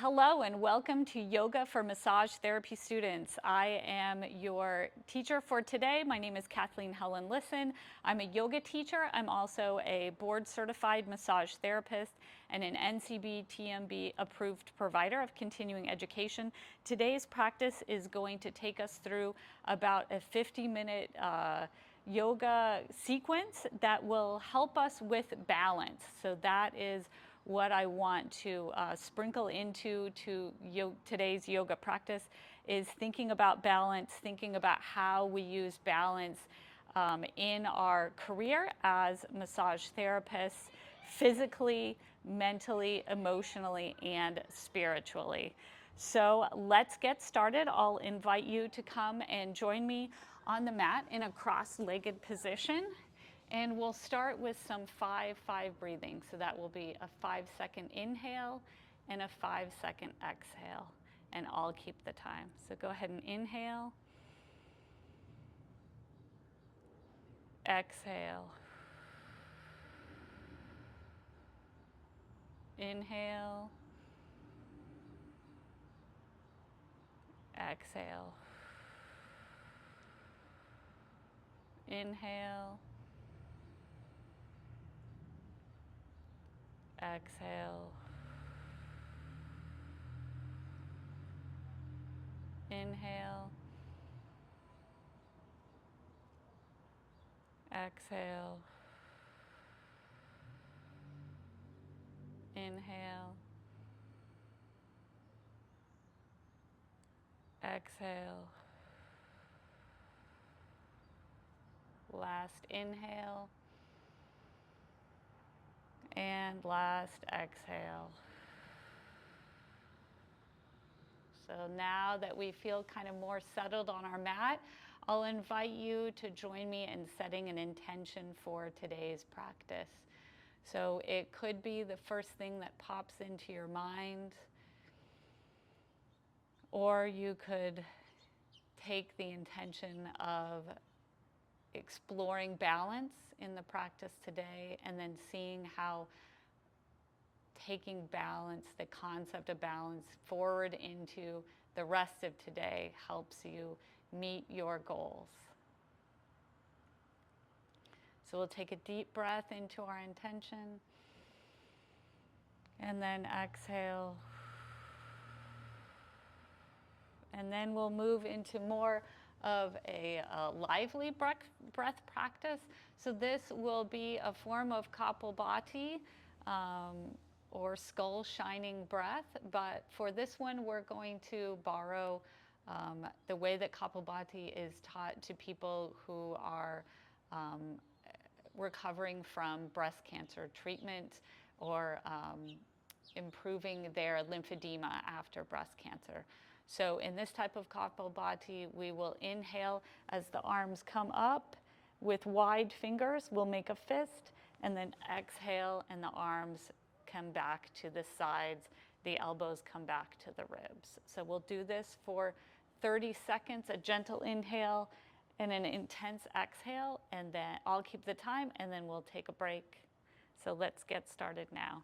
Hello and welcome to Yoga for Massage Therapy Students. I am your teacher for today. My name is Kathleen Helen Lisson. I'm a yoga teacher. I'm also a board certified massage therapist and an NCB TMB approved provider of continuing education. Today's practice is going to take us through about a 50-minute yoga sequence that will help us with balance. So that is what I want to sprinkle into today's yoga practice is thinking about balance, thinking about how we use balance in our career as massage therapists, physically, mentally, emotionally, and spiritually. So let's get started. I'll invite you to come and join me on the mat in a cross-legged position. And we'll start with some 5-5 breathing. So that will be a 5-second inhale and a 5-second exhale. And I'll keep the time. So go ahead and inhale. Exhale. Inhale. Exhale. Inhale. Exhale. Inhale. Exhale. Inhale. Exhale. Last inhale. And last exhale. So now that we feel kind of more settled on our mat, I'll invite you to join me in setting an intention for today's practice. So it could be the first thing that pops into your mind, or you could take the intention of exploring balance in the practice today and then seeing how taking balance, the concept of balance, forward into the rest of today helps you meet your goals. So we'll take a deep breath into our intention and then exhale. And then we'll move into more of a lively breath practice. So this will be a form of Kapalbhati, or skull shining breath. But for this one, we're going to borrow the way that Kapalbhati is taught to people who are recovering from breast cancer treatment or improving their lymphedema after breast cancer. So in this type of Kapalbhati, we will inhale as the arms come up with wide fingers. We'll make a fist, and then exhale, and the arms come back to the sides. The elbows come back to the ribs. So we'll do this for 30 seconds, a gentle inhale and an intense exhale, and then I'll keep the time, and then we'll take a break. So let's get started now.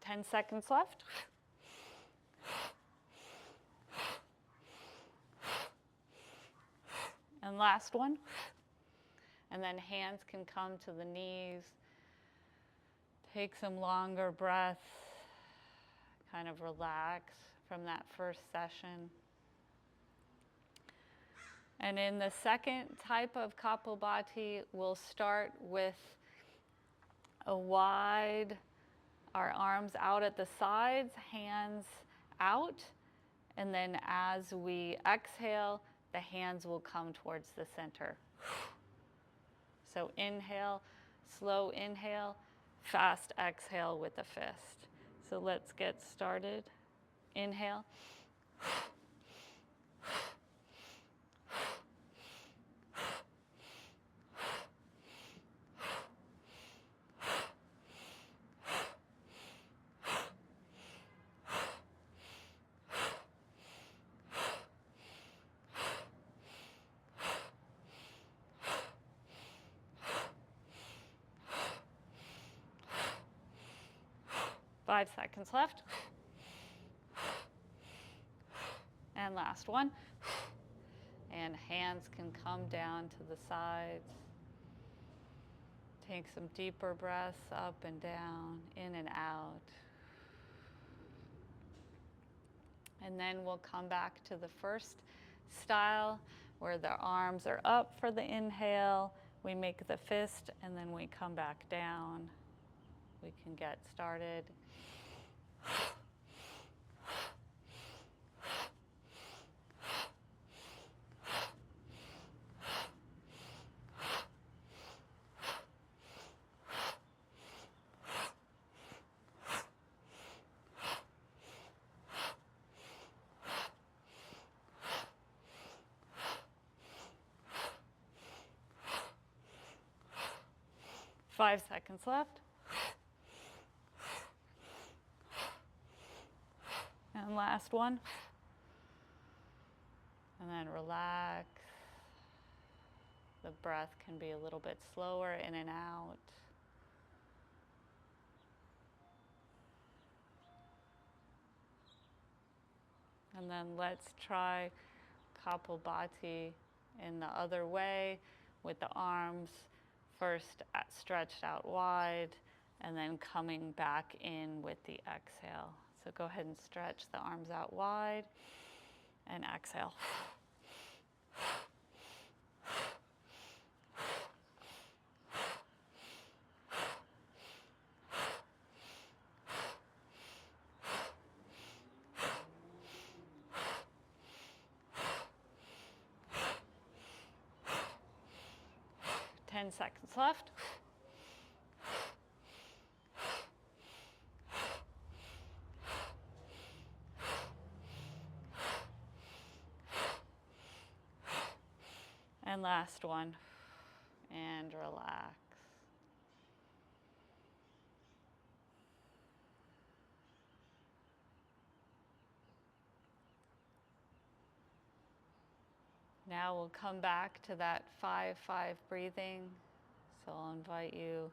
10 seconds left. And last one. And then hands can come to the knees. Take some longer breaths. Kind of relax from that first session. And in the second type of Kapalbhati, we'll start with a wide, our arms out at the sides, hands out. And then as we exhale, the hands will come towards the center. So inhale, slow inhale, fast exhale with the fist. So let's get started. Inhale. 5 seconds left. And last one. And hands can come down to the sides. Take some deeper breaths up and down, in and out. And then we'll come back to the first style where the arms are up for the inhale. We make the fist and then we come back down. We can get started. 5 seconds left. And last one. And then relax. The breath can be a little bit slower in and out. And then let's try Kapalbhati in the other way with the arms first stretched out wide and then coming back in with the exhale. So go ahead and stretch the arms out wide and exhale. Ten seconds left. And last one. And relax. Now we'll come back to that 5-5 breathing. So I'll invite you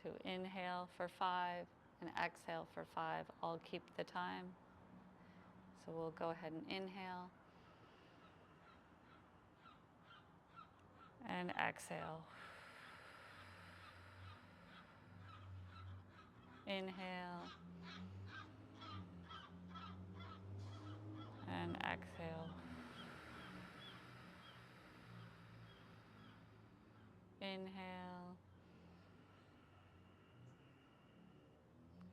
to inhale for 5 and exhale for 5. I'll keep the time. So we'll go ahead and inhale and exhale. Inhale and exhale. Inhale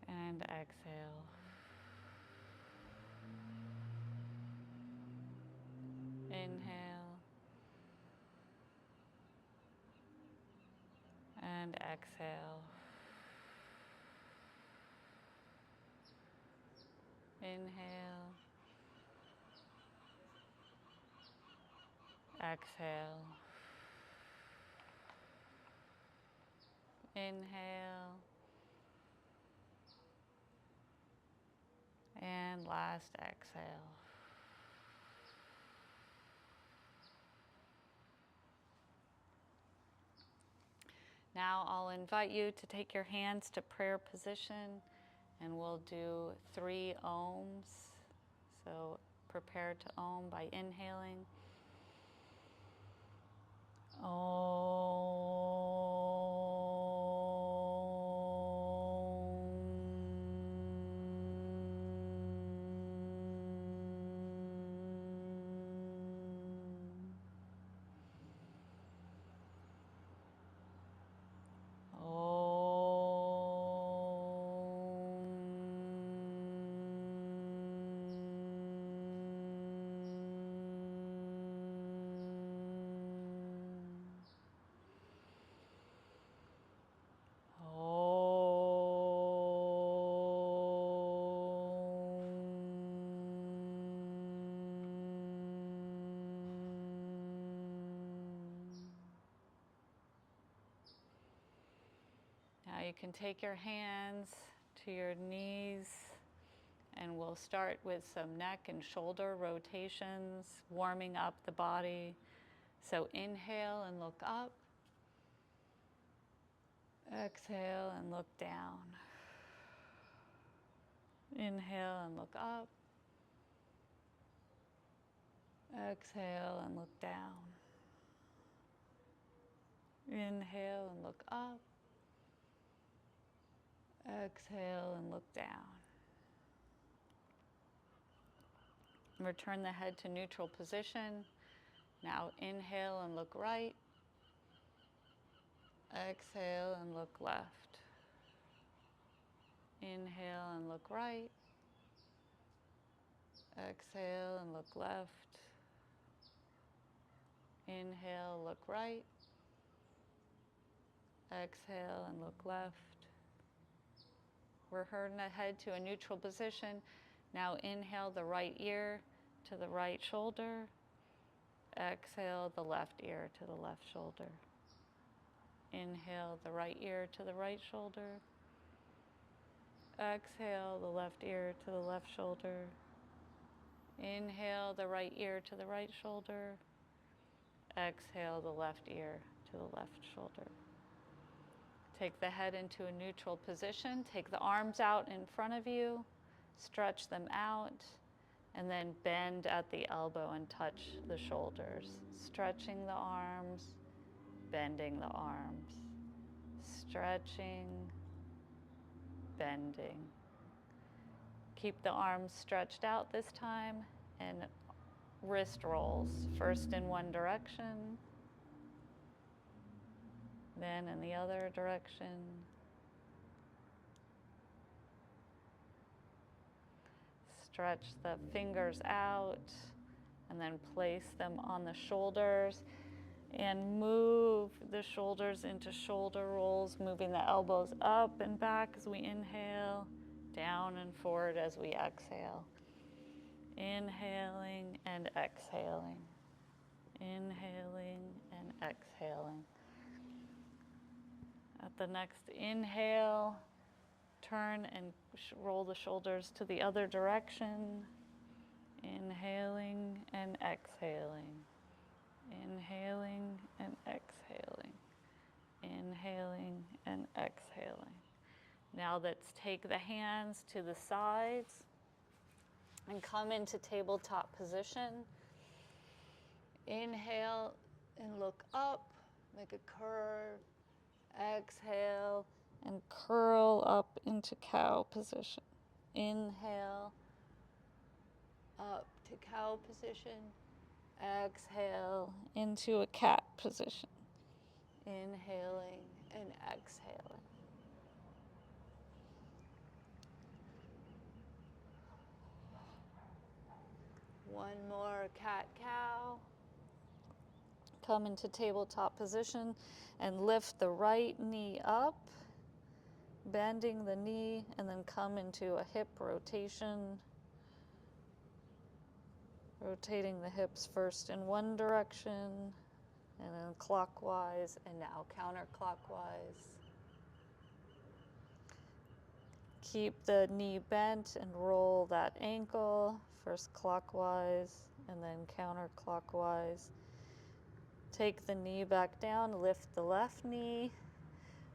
and exhale. Inhale and exhale. Inhale, exhale. Inhale, and last exhale. Now I'll invite you to take your hands to prayer position and we'll do 3 ohms. So prepare to om by inhaling. Now you can take your hands to your knees and we'll start with some neck and shoulder rotations, warming up the body. So inhale and look up. Exhale and look down. Inhale and look up. Exhale and look down. Inhale and look up. Exhale and look down. Return the head to neutral position. Now inhale and look right. Exhale and look left. Inhale and look right. Exhale and look left. Inhale, look right. Exhale and look left. Return the head to a neutral position. Now inhale the right ear to the right shoulder. Exhale the left ear to the left shoulder. Inhale the right ear to the right shoulder. Exhale the left ear to the left shoulder. Inhale the right ear to the right shoulder. Exhale the left ear to the left shoulder. Take the head into a neutral position. Take the arms out in front of you. Stretch them out. And then bend at the elbow and touch the shoulders. Stretching the arms, bending the arms. Stretching, bending. Keep the arms stretched out this time, and wrist rolls, first in one direction, then in the other direction. Stretch the fingers out and then place them on the shoulders and move the shoulders into shoulder rolls, moving the elbows up and back as we inhale, down and forward as we exhale. Inhaling and exhaling. Inhaling and exhaling. At the next inhale, turn and roll the shoulders to the other direction. Inhaling and exhaling. Inhaling and exhaling. Inhaling and exhaling. Now let's take the hands to the sides and come into tabletop position. Inhale and look up, make a curve. Exhale and curl up into cow position. Inhale, up to cow position. Exhale into a cat position. Inhaling and exhaling. One more cat-cow. Come into tabletop position and lift the right knee up, bending the knee, and then come into a hip rotation. Rotating the hips first in one direction, and then clockwise, and now counterclockwise. Keep the knee bent and roll that ankle, first clockwise and then counterclockwise. Take the knee back down, lift the left knee,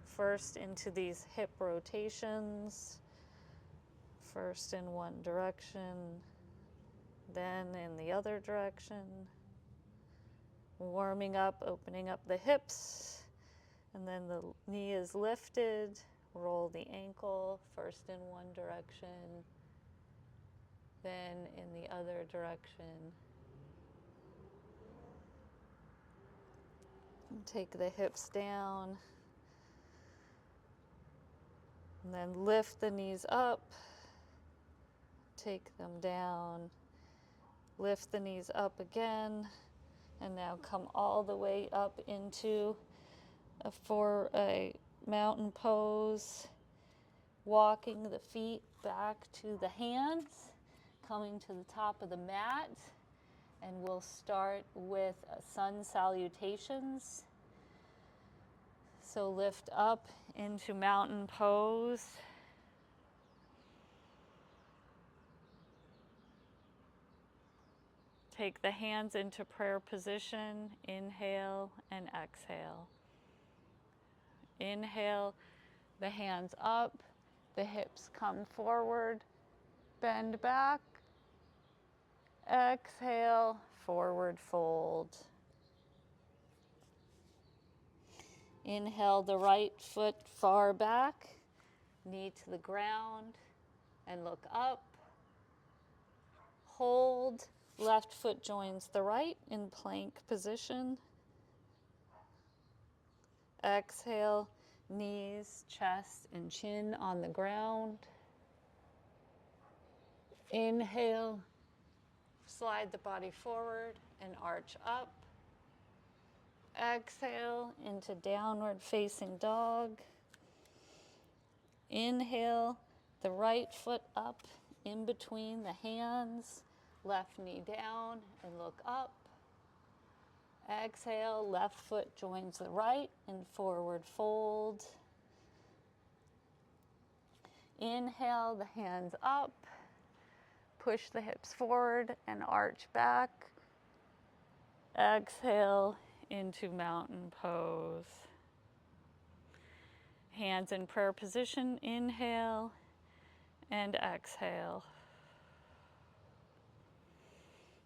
first into these hip rotations, first in one direction, then in the other direction. Warming up, opening up the hips, and then the knee is lifted. Roll the ankle, first in one direction, then in the other direction. And take the hips down, and then lift the knees up, take them down, lift the knees up again, and now come all the way up into a mountain pose, walking the feet back to the hands, coming to the top of the mat, and we'll start with sun salutations. So lift up into mountain pose. Take the hands into prayer position, inhale and exhale. Inhale, the hands up, the hips come forward, bend back. Exhale, forward fold. Inhale the right foot far back, knee to the ground, and look up. Hold, left foot joins the right in plank position. Exhale, knees, chest, and chin on the ground. Inhale, slide the body forward and arch up. Exhale into downward facing dog. Inhale, the right foot up in between the hands, left knee down and look up. Exhale, left foot joins the right in forward fold. Inhale, the hands up. Push the hips forward and arch back. Exhale into mountain pose. Hands in prayer position, inhale and exhale.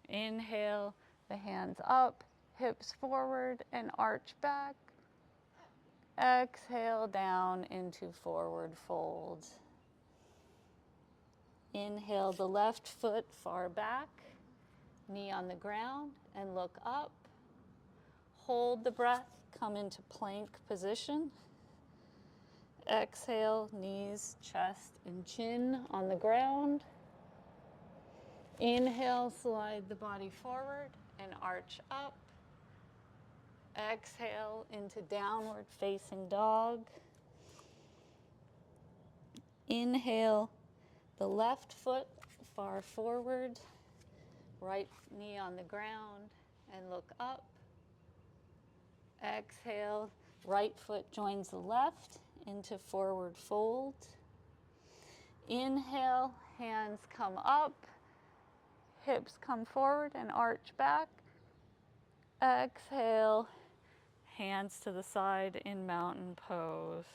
Inhale, the hands up, hips forward and arch back. Exhale down into forward fold. Inhale the left foot far back, knee on the ground and look up. Hold the breath, come into plank position. Exhale, knees, chest, and chin on the ground. Inhale, slide the body forward and arch up. Exhale into downward facing dog. Inhale, the left foot far forward, right knee on the ground, and look up. Exhale, right foot joins the left into forward fold. Inhale, hands come up, hips come forward and arch back. Exhale, hands to the side in mountain pose.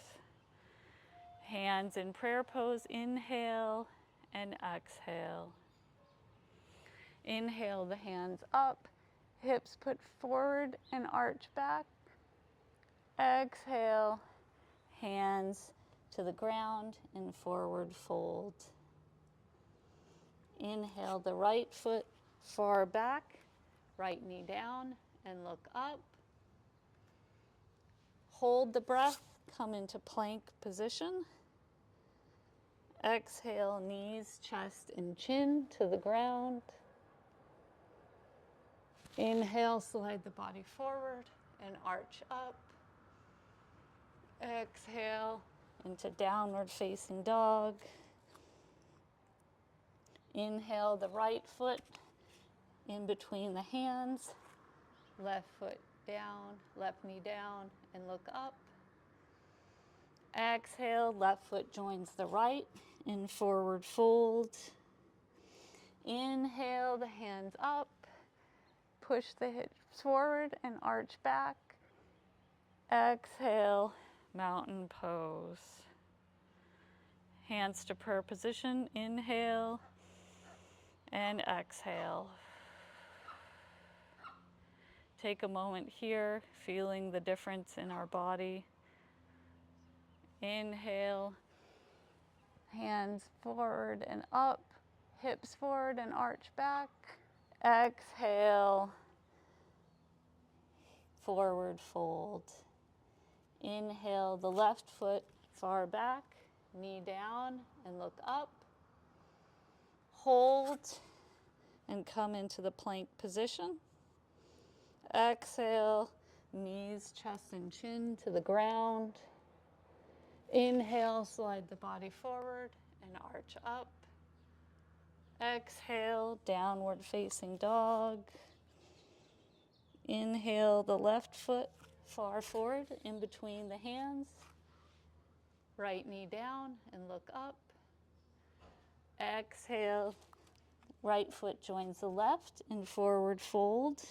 Hands in prayer pose, inhale and exhale. Inhale the hands up, hips put forward and arch back. Exhale, hands to the ground in forward fold. Inhale the right foot far back, right knee down and look up. Hold the breath, come into plank position. Exhale, knees, chest, and chin to the ground. Inhale, slide the body forward and arch up. Exhale into downward facing dog. Inhale the right foot in between the hands. Left foot down, left knee down, and look up. Exhale, left foot joins the right in forward fold. Inhale, the hands up. Push the hips forward and arch back. Exhale, mountain pose. Hands to prayer position, inhale and exhale. Take a moment here, feeling the difference in our body. Inhale, hands forward and up, hips forward and arch back. Exhale, forward fold. Inhale the left foot far back, knee down and look up. Hold and come into the plank position. Exhale, knees, chest, and chin to the ground. Inhale, slide the body forward and arch up. Exhale, downward facing dog. Inhale, the left foot far forward in between the hands. Right knee down and look up. Exhale, right foot joins the left in forward fold.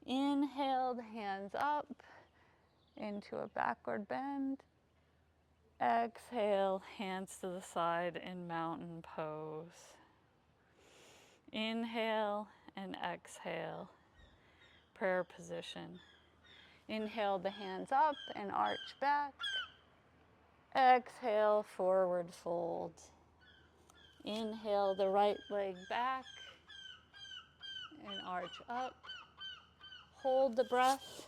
Inhale, the hands up into a backward bend. Exhale, hands to the side in mountain pose. Inhale and exhale, prayer position. Inhale the hands up and arch back. Exhale, forward fold. Inhale the right leg back and arch up. Hold the breath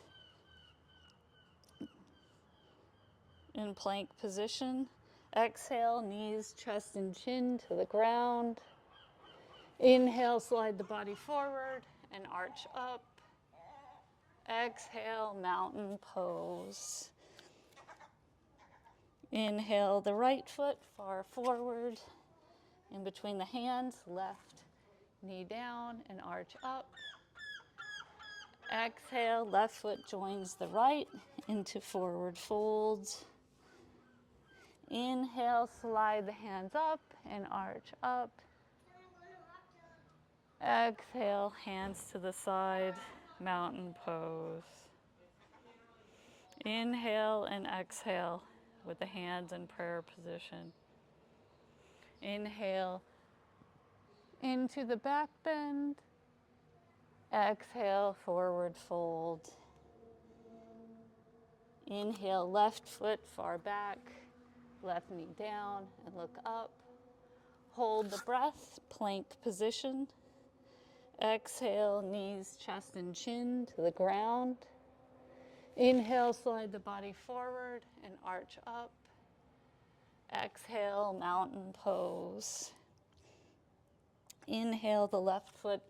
in plank position. Exhale, knees, chest, and chin to the ground. Inhale, slide the body forward and arch up. Exhale, mountain pose. Inhale the right foot far forward, in between the hands, left knee down and arch up. Exhale, left foot joins the right into forward folds. Inhale, slide the hands up and arch up. Exhale, hands to the side, mountain pose. Inhale and exhale with the hands in prayer position. Inhale into the back bend. Exhale, forward fold. Inhale, left foot far back, left knee down and look up. Hold the breath, plank position. Exhale, knees, chest, and chin to the ground. Inhale, slide the body forward and arch up. Exhale, mountain pose. Inhale the left foot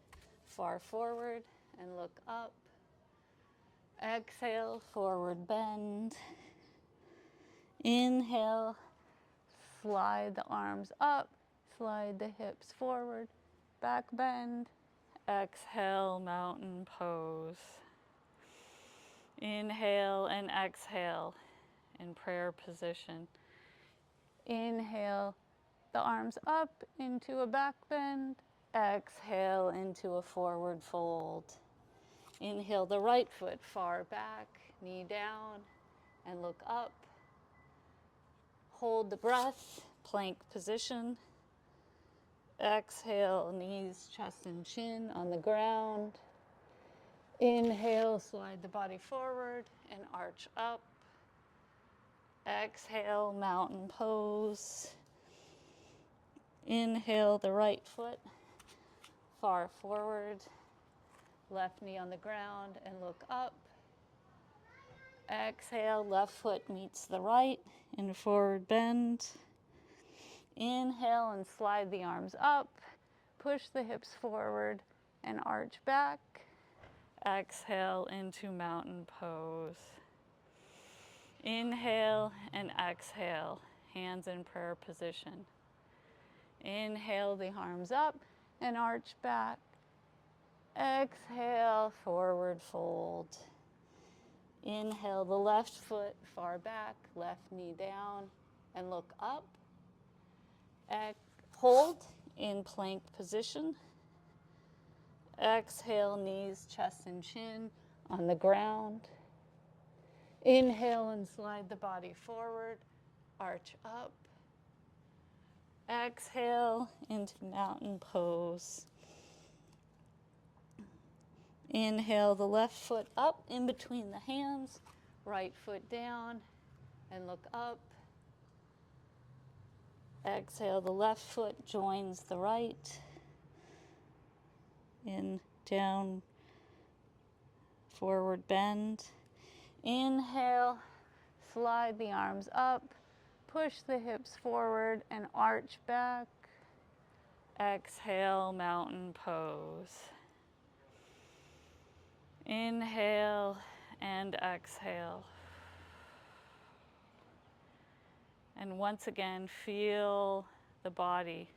far forward and look up. Exhale, forward bend. Inhale, slide the arms up, slide the hips forward, back bend. Exhale, mountain pose. Inhale and exhale in prayer position. Inhale, the arms up into a back bend. Exhale into a forward fold. Inhale the right foot far back, knee down, and look up. Hold the breath, plank position. Exhale, knees, chest, and chin on the ground. Inhale, slide the body forward and arch up. Exhale, mountain pose. Inhale the right foot far forward, left knee on the ground and look up. Exhale, left foot meets the right in forward bend. Inhale and slide the arms up, push the hips forward and arch back. Exhale into mountain pose. Inhale and exhale, hands in prayer position. Inhale the arms up and arch back. Exhale, forward fold. Inhale the left foot far back, left knee down and look up. Hold in plank position. Exhale, knees, chest, and chin on the ground. Inhale and slide the body forward, arch up. Exhale into mountain pose. Inhale the left foot up in between the hands, right foot down and look up. Exhale, the left foot joins the right in down, forward bend. Inhale, slide the arms up, push the hips forward and arch back. Exhale, mountain pose. Inhale and exhale. And once again, feel the body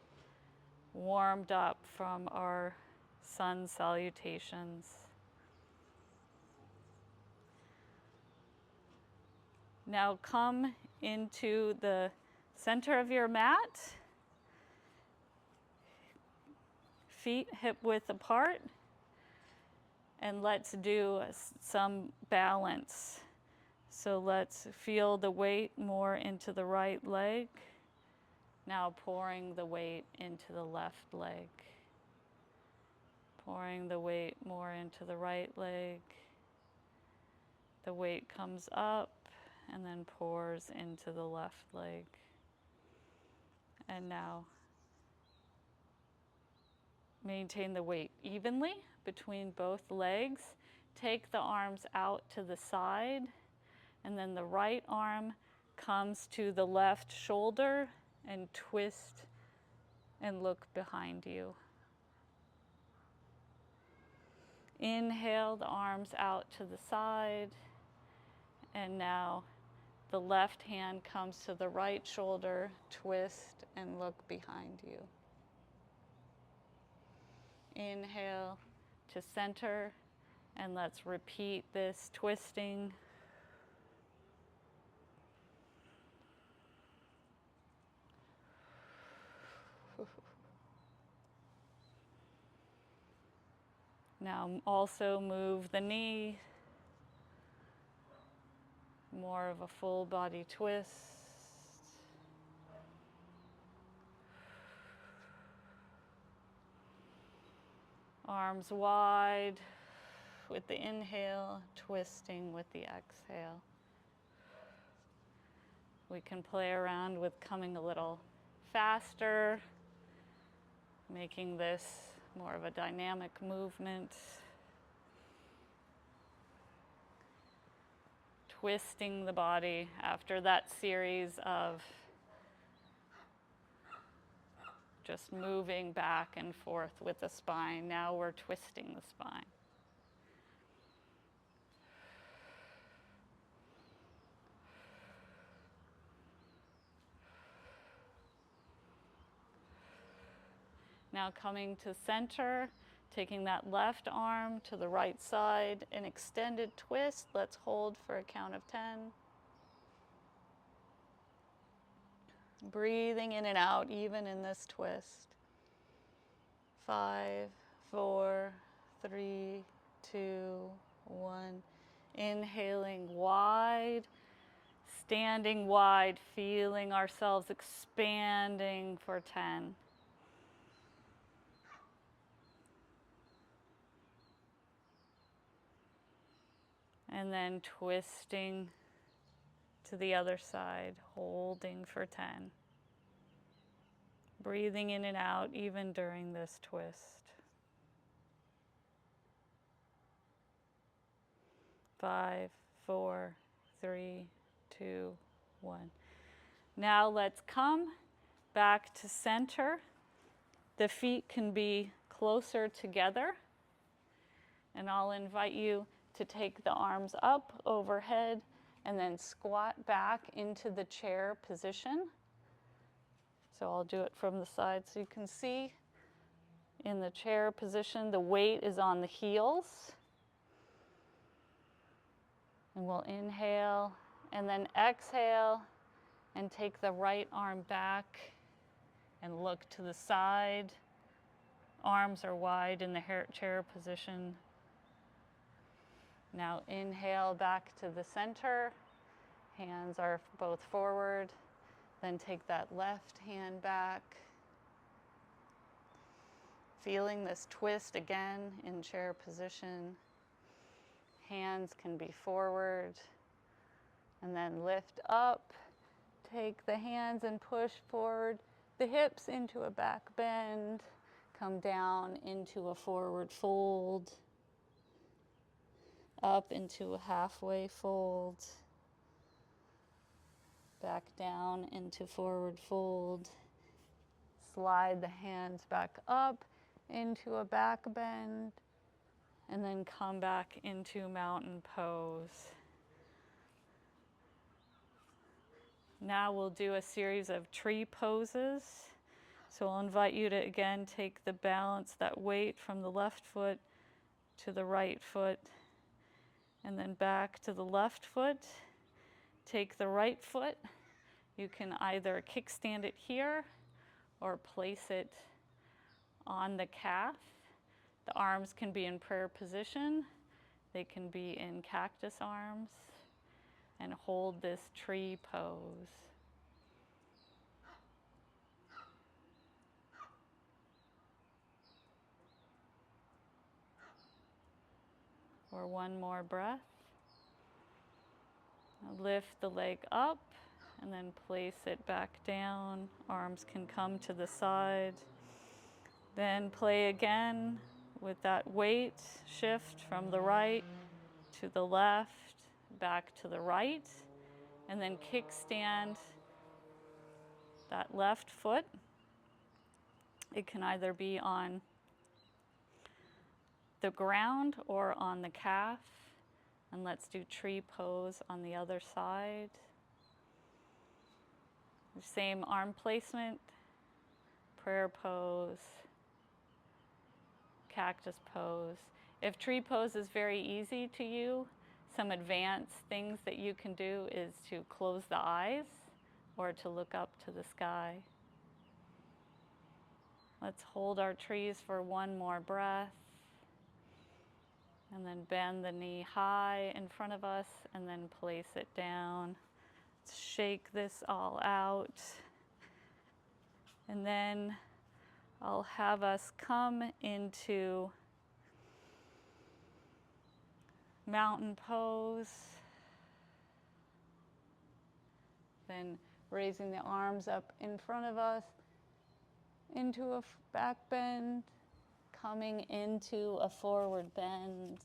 warmed up from our sun salutations. Now come into the center of your mat, feet hip width apart, and let's do some balance. So let's feel the weight more into the right leg. Now pouring the weight into the left leg. Pouring the weight more into the right leg. The weight comes up and then pours into the left leg. And now maintain the weight evenly between both legs. Take the arms out to the side, and then the right arm comes to the left shoulder and twist and look behind you. Inhale the arms out to the side, and now the left hand comes to the right shoulder, twist and look behind you. Inhale to center, and let's repeat this twisting. Now also move the knee, more of a full body twist. Arms wide with the inhale, twisting with the exhale. We can play around with coming a little faster, making this more of a dynamic movement. Twisting the body after that series of just moving back and forth with the spine. Now we're twisting the spine. Now coming to center, taking that left arm to the right side, an extended twist. Let's hold for a count of 10. Breathing in and out, even in this twist. 5, 4, 3, 2, 1. Inhaling wide, standing wide, feeling ourselves expanding for 10. And then twisting to the other side, holding for 10. Breathing in and out even during this twist. 5, 4, 3, 2, 1. Now let's come back to center. The feet can be closer together. And I'll invite you to take the arms up overhead and then squat back into the chair position. So I'll do it from the side so you can see. In the chair position, the weight is on the heels. And we'll inhale and then exhale and take the right arm back and look to the side. Arms are wide in the chair position. Now inhale back to the center. Hands are both forward. Then take that left hand back. Feeling this twist again in chair position. Hands can be forward. And then lift up. Take the hands and push forward the hips into a back bend. Come down into a forward fold. Up into a halfway fold. Back down into forward fold. Slide the hands back up into a back bend. And then come back into mountain pose. Now we'll do a series of tree poses. So I'll invite you to again take the balance, that weight from the left foot to the right foot. And then back to the left foot. Take the right foot. You can either kickstand it here or place it on the calf. The arms can be in prayer position. They can be in cactus arms. and hold this tree pose. For one more breath. Now lift the leg up and then place it back down. Arms can come to the side. Then play again with that weight shift from the right to the left, back to the right, and then kickstand that left foot. It can either be on the ground or on the calf. And let's do tree pose on the other side. Same arm placement, prayer pose, cactus pose. If tree pose is very easy to you, some advanced things that you can do is to close the eyes or to look up to the sky. Let's hold our trees for one more breath. And then bend the knee high in front of us and then place it down. Let's shake this all out. And then I'll have us come into mountain pose. Then raising the arms up in front of us into a back bend. Coming into a forward bend,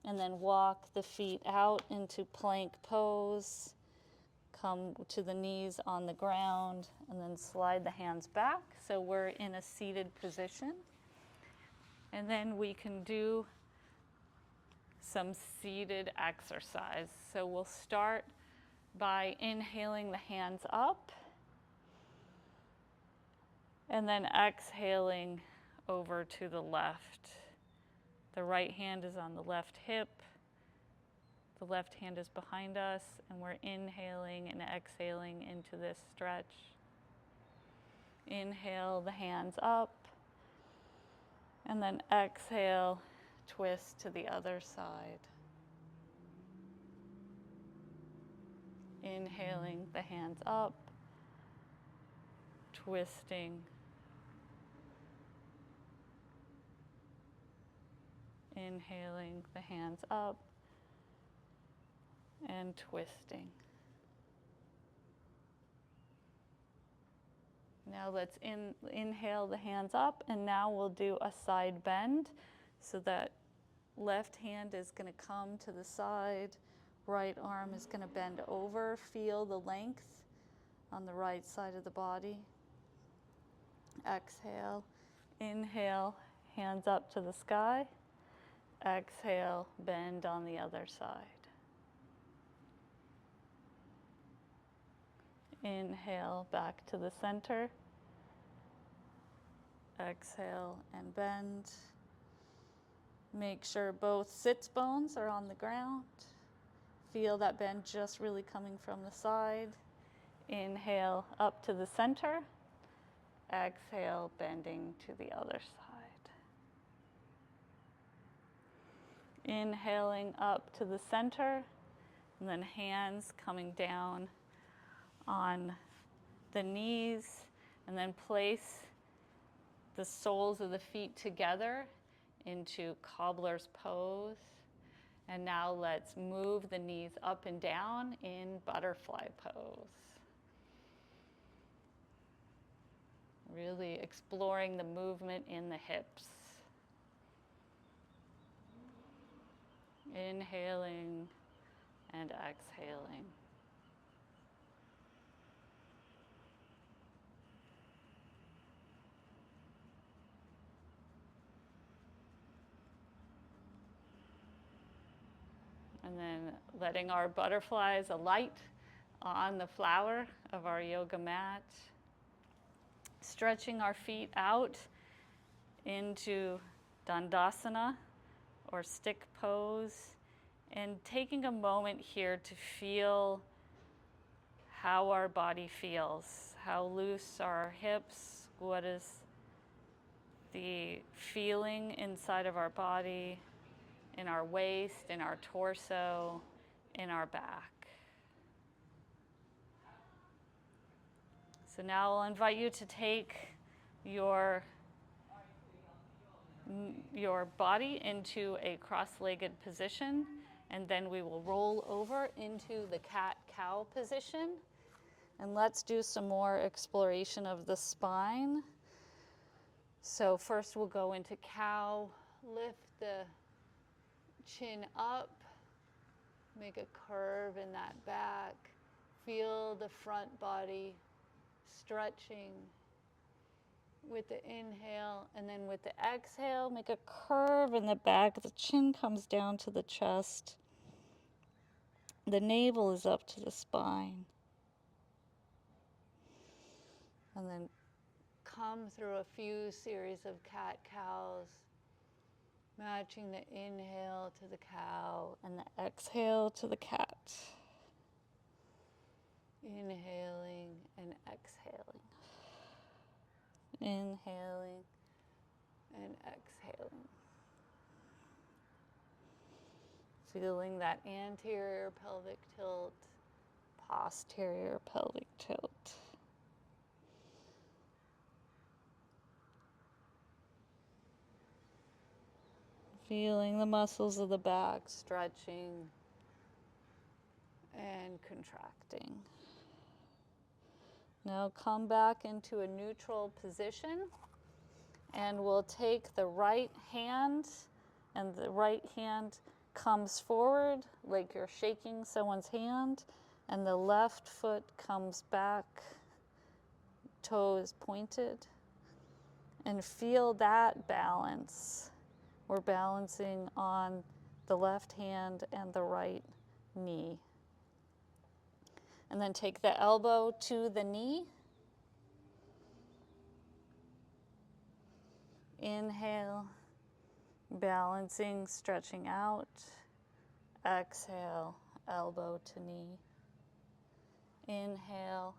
and then walk the feet out into plank pose. Come to the knees on the ground, and then slide the hands back so we're in a seated position. And then we can do some seated exercise. So we'll start by inhaling the hands up, and then exhaling over to the left. The right hand is on the left hip. The left hand is behind us, and we're inhaling and exhaling into this stretch. Inhale the hands up, and then exhale, twist to the other side. Inhaling the hands up, twisting. Inhaling the hands up and twisting. Now let's inhale the hands up, and now we'll do a side bend. So that left hand is going to come to the side, right arm is going to bend over. Feel the length on the right side of the body. Exhale, inhale, hands up to the sky. Exhale, bend on the other side. Inhale, back to the center. Exhale and bend. Make sure both sits bones are on the ground. Feel that bend just really coming from the side. Inhale, up to the center. Exhale, bending to the other side. Inhaling up to the center, and then hands coming down on the knees, and then place the soles of the feet together into cobbler's pose. And now let's move the knees up and down in butterfly pose. Really exploring the movement in the hips. Inhaling and exhaling. And then letting our butterflies alight on the flower of our yoga mat. Stretching our feet out into Dandasana, or stick pose, and taking a moment here to feel how our body feels, how loose are our hips, what is the feeling inside of our body, in our waist, in our torso, in our back. So now I'll invite you to take your body into a cross-legged position, and then we will roll over into the cat-cow position. And let's do some more exploration of the spine. So first we'll go into cow, lift the chin up, make a curve in that back, feel the front body stretching with the inhale, and then with the exhale, make a curve in the back. The chin comes down to the chest. The navel is up to the spine. And then come through a few series of cat-cows, matching the inhale to the cow and the exhale to the cat. Inhaling and exhaling. Inhaling and exhaling. Feeling that anterior pelvic tilt, posterior pelvic tilt. Feeling the muscles of the back stretching and contracting. Now come back into a neutral position, and we'll take the right hand, and the right hand comes forward like you're shaking someone's hand, and the left foot comes back, toe is pointed, and feel that balance. We're balancing on the left hand and the right knee. And then take the elbow to the knee. Inhale, balancing, stretching out. Exhale, elbow to knee. Inhale,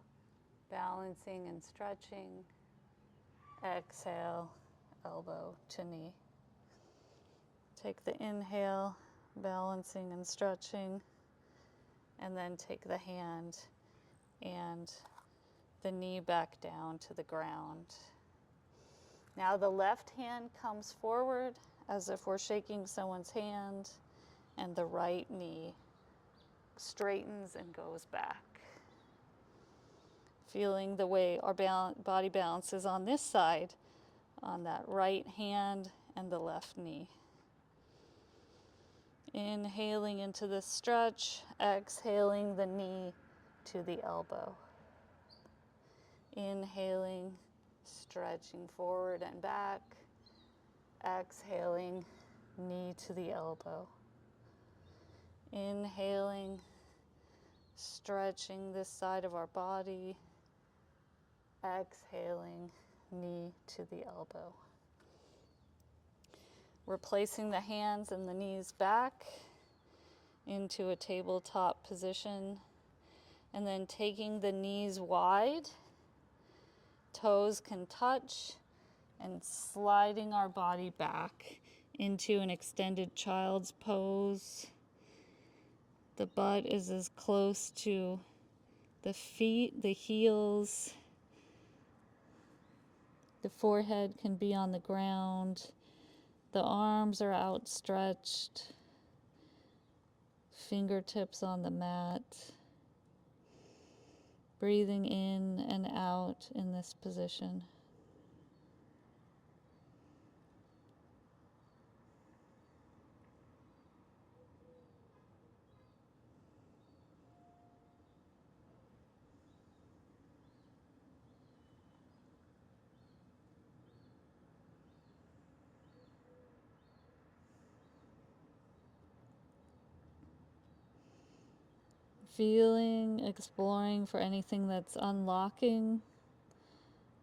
balancing and stretching. Exhale, elbow to knee. Take the inhale, balancing and stretching, and then take the hand and the knee back down to the ground. Now the left hand comes forward as if we're shaking someone's hand, and the right knee straightens and goes back. Feeling the way our body balances on this side, on that right hand and the left knee. Inhaling into the stretch, exhaling the knee to the elbow. Inhaling, stretching forward and back. Exhaling, knee to the elbow. Inhaling, stretching this side of our body. Exhaling, knee to the elbow. We're placing the hands and the knees back into a tabletop position, and then taking the knees wide, toes can touch, and sliding our body back into an extended child's pose. The butt is as close to the feet, the heels. The forehead can be on the ground. The arms are outstretched, fingertips on the mat. Breathing in and out in this position. Feeling, exploring for anything that's unlocking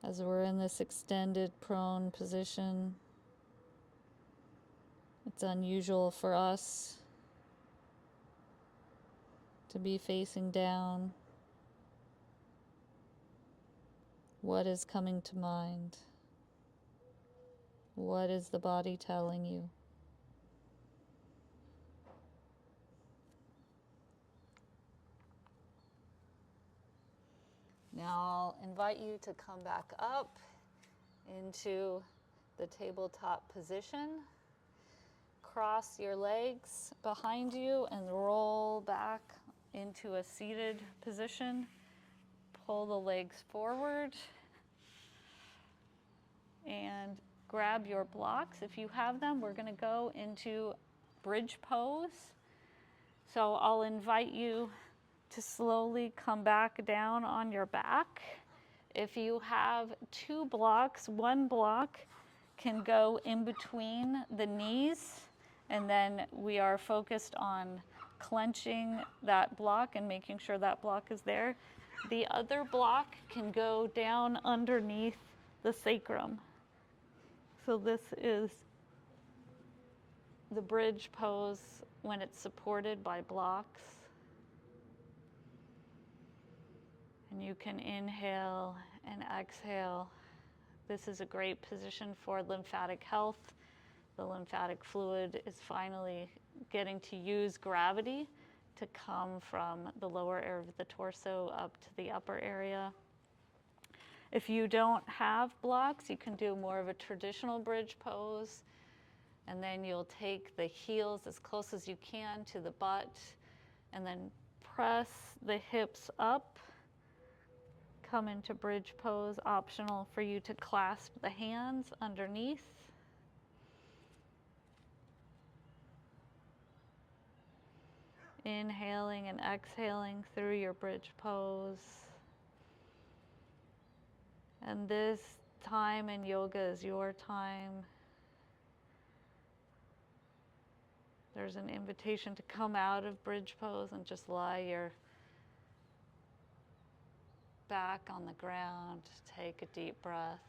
as we're in this extended prone position. It's unusual for us to be facing down. What is coming to mind? What is the body telling you? Now I'll invite you to come back up into the tabletop position. Cross your legs behind you and roll back into a seated position. Pull the legs forward and grab your blocks if you have them. We're going to go into bridge pose. So I'll invite you to slowly come back down on your back. If you have two blocks, one block can go in between the knees, and then we are focused on clenching that block and making sure that block is there. The other block can go down underneath the sacrum. So this is the bridge pose when it's supported by blocks. And you can inhale and exhale. This is a great position for lymphatic health. The lymphatic fluid is finally getting to use gravity to come from the lower area of the torso up to the upper area. If you don't have blocks, you can do more of a traditional bridge pose. And then you'll take the heels as close as you can to the butt and then press the hips up. Come into bridge pose, optional for you to clasp the hands underneath. Inhaling and exhaling through your bridge pose. And this time in yoga is your time. There's an invitation to come out of bridge pose and just lie your back on the ground. Take a deep breath.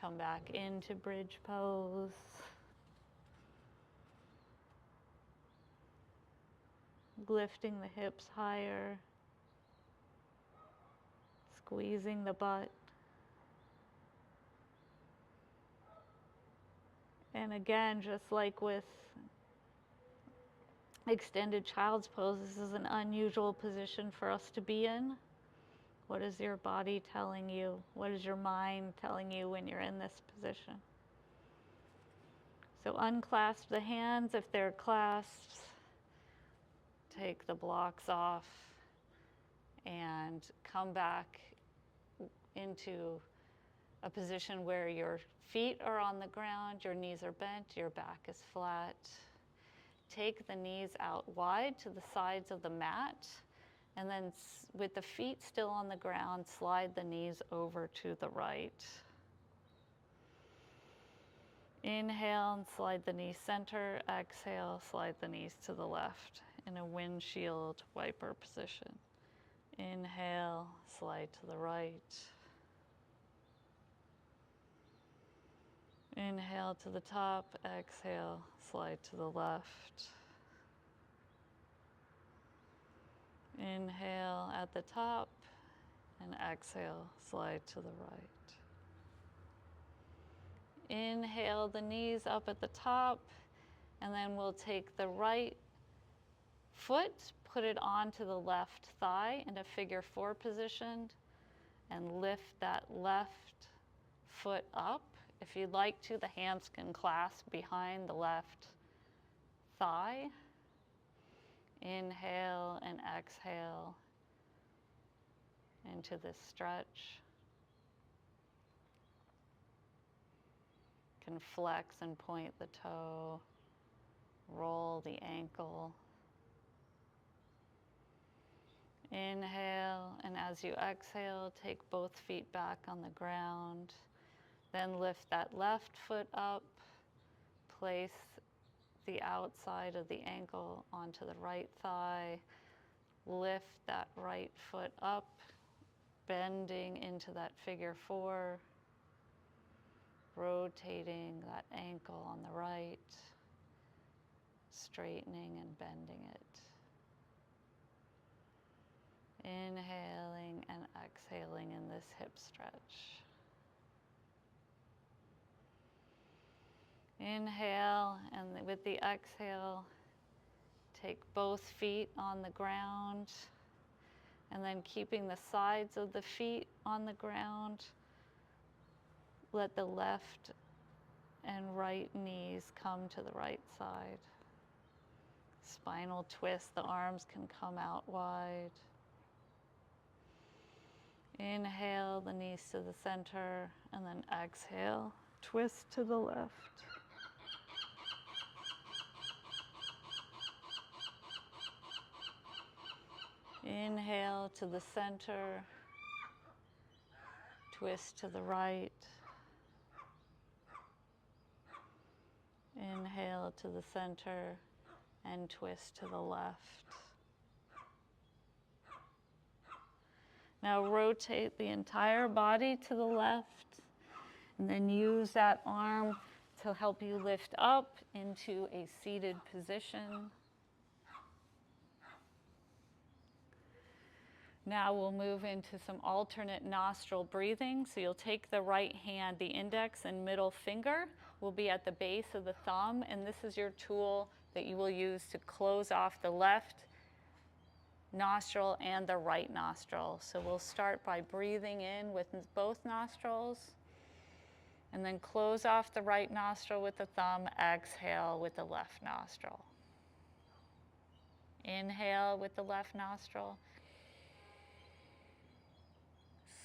Come back into bridge pose. Lifting the hips higher. Squeezing the butt. And again, just like with extended child's pose, this is an unusual position for us to be in. What is your body telling you? What is your mind telling you when you're in this position? So unclasp the hands if they're clasped. Take the blocks off and come back into a position where your feet are on the ground, your knees are bent, your back is flat. Take the knees out wide to the sides of the mat, and then with the feet still on the ground, slide the knees over to the right. Inhale and slide the knees center. Exhale, slide the knees to the left in a windshield wiper position. Inhale, slide to the right. Inhale to the top, exhale, slide to the left. Inhale at the top, and exhale, slide to the right. Inhale the knees up at the top, and then we'll take the right foot, put it onto the left thigh in a figure four position, and lift that left foot up. If you'd like to, the hands can clasp behind the left thigh. Inhale and exhale into this stretch. You can flex and point the toe, roll the ankle. Inhale, and as you exhale, take both feet back on the ground. Then lift that left foot up, place the outside of the ankle onto the right thigh, lift that right foot up, bending into that figure four, rotating that ankle on the right, straightening and bending it. Inhaling and exhaling in this hip stretch. Inhale, and with the exhale, take both feet on the ground, and And then keeping the sides of the feet on the ground, let the left and right knees come to the right side. Spinal twist, the arms can come out wide. Inhale, the knees to the center, and then exhale, twist to the left. Inhale to the center, twist to the right. Inhale to the center and twist to the left. Now rotate the entire body to the left, and then use that arm to help you lift up into a seated position. Now we'll move into some alternate nostril breathing. So you'll take the right hand, the index and middle finger will be at the base of the thumb, and this is your tool that you will use to close off the left nostril and the right nostril. So we'll start by breathing in with both nostrils, and then close off the right nostril with the thumb, exhale with the left nostril. Inhale with the left nostril.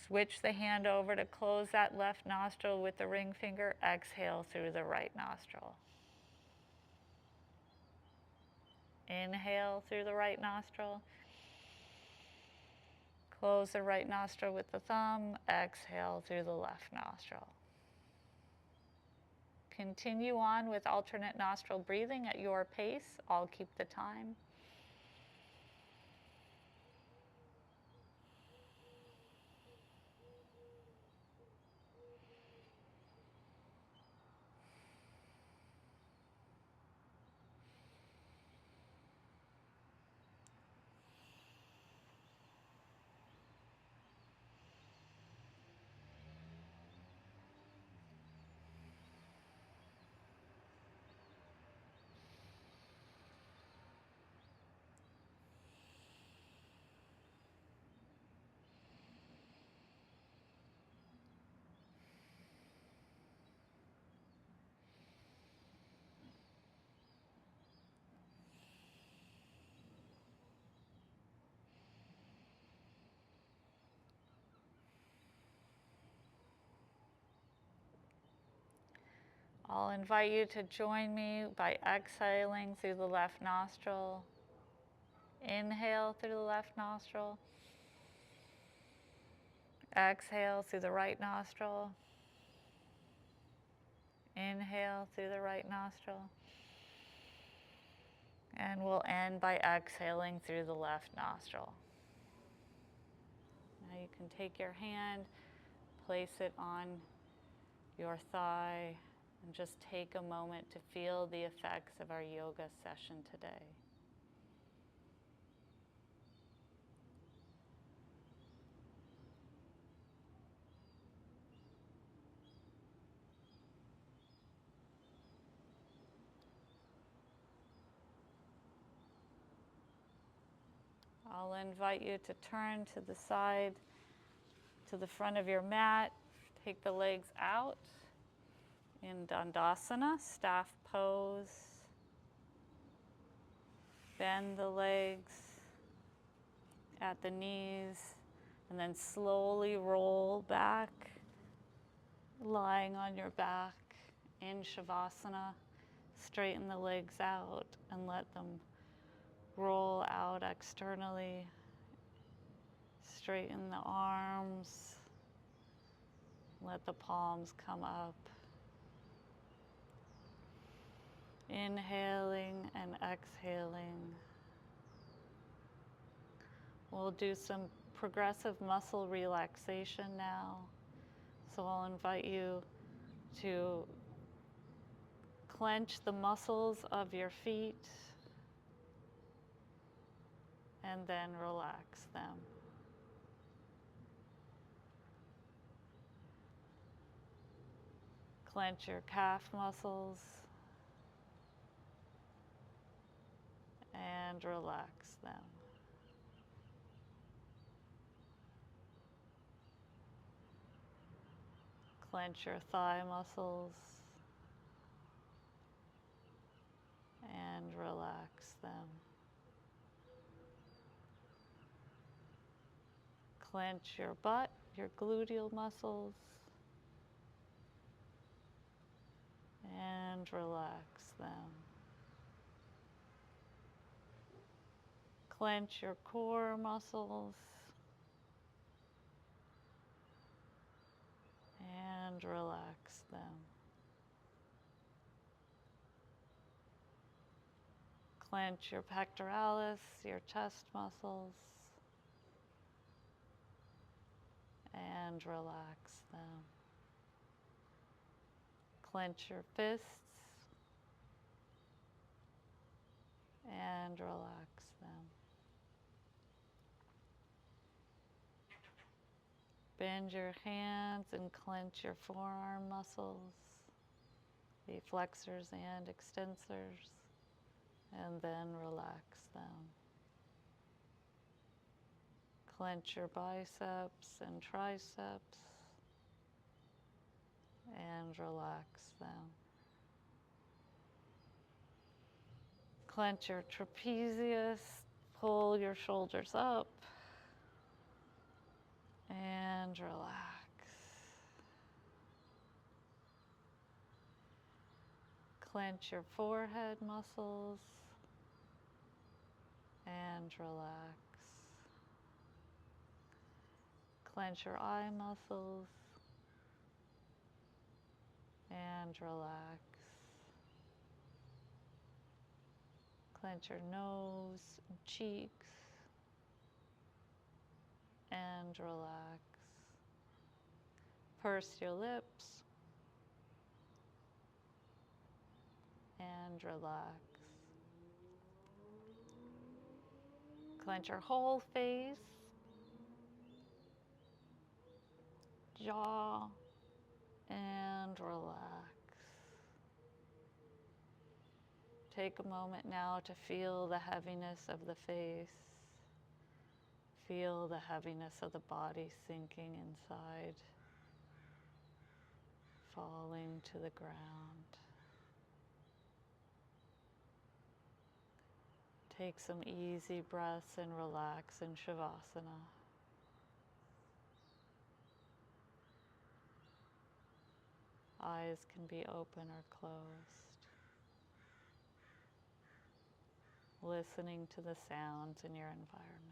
Switch the hand over to close that left nostril with the ring finger, exhale through the right nostril. Inhale through the right nostril. Close the right nostril with the thumb, exhale through the left nostril. Continue on with alternate nostril breathing at your pace. I'll keep the time. I'll invite you to join me by exhaling through the left nostril. Inhale through the left nostril. Exhale through the right nostril. Inhale through the right nostril. And we'll end by exhaling through the left nostril. Now you can take your hand, place it on your thigh, and just take a moment to feel the effects of our yoga session today. I'll invite you to turn to the side, to the front of your mat. Take the legs out in Dandasana, staff pose. Bend the legs at the knees, and then slowly roll back, lying on your back in Shavasana. Straighten the legs out and let them roll out externally. Straighten the arms. Let the palms come up. Inhaling and exhaling. We'll do some progressive muscle relaxation now. So I'll invite you to clench the muscles of your feet and then relax them. Clench your calf muscles and relax them. Clench your thigh muscles and relax them. Clench your butt, your gluteal muscles, and relax them. Clench your core muscles and relax them. Clench your pectoralis, your chest muscles, and relax them. Clench your fists and relax them. Bend your hands and clench your forearm muscles, the flexors and extensors, and then relax them. Clench your biceps and triceps and relax them. Clench your trapezius, pull your shoulders up and relax. Clench your forehead muscles and relax. Clench your eye muscles and relax. Clench your nose and cheeks and relax. Purse your lips and relax. Clench your whole face, jaw, and relax. Take a moment now to feel the heaviness of the face. Feel the heaviness of the body sinking inside, falling to the ground. Take some easy breaths and relax in Shavasana. Eyes can be open or closed. Listening to the sounds in your environment.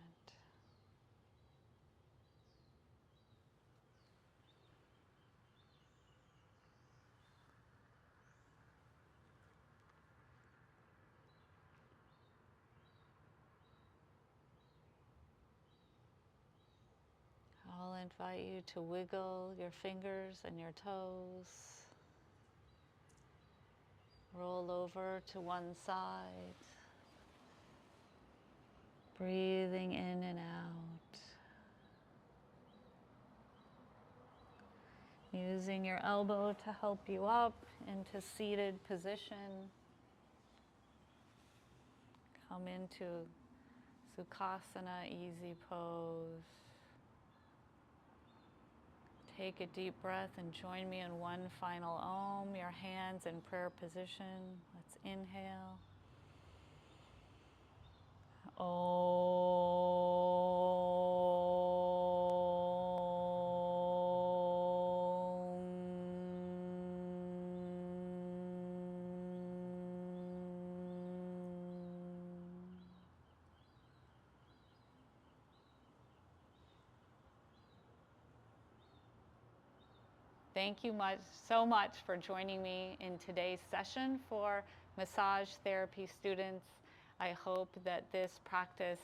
I'll invite you to wiggle your fingers and your toes. Roll over to one side. Breathing in and out. Using your elbow to help you up into seated position. Come into Sukhasana, easy pose. Take a deep breath and join me in one final Om. Your hands in prayer position. Let's inhale. Thank you so much for joining me in today's session for massage therapy students. I hope that this practice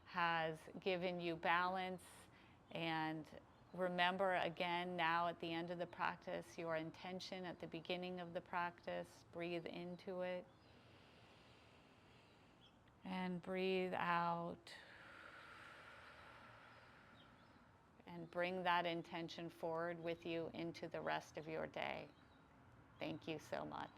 has given you balance, and remember again now at the end of the practice your intention at the beginning of the practice. Breathe into it and breathe out. And bring that intention forward with you into the rest of your day. Thank you so much.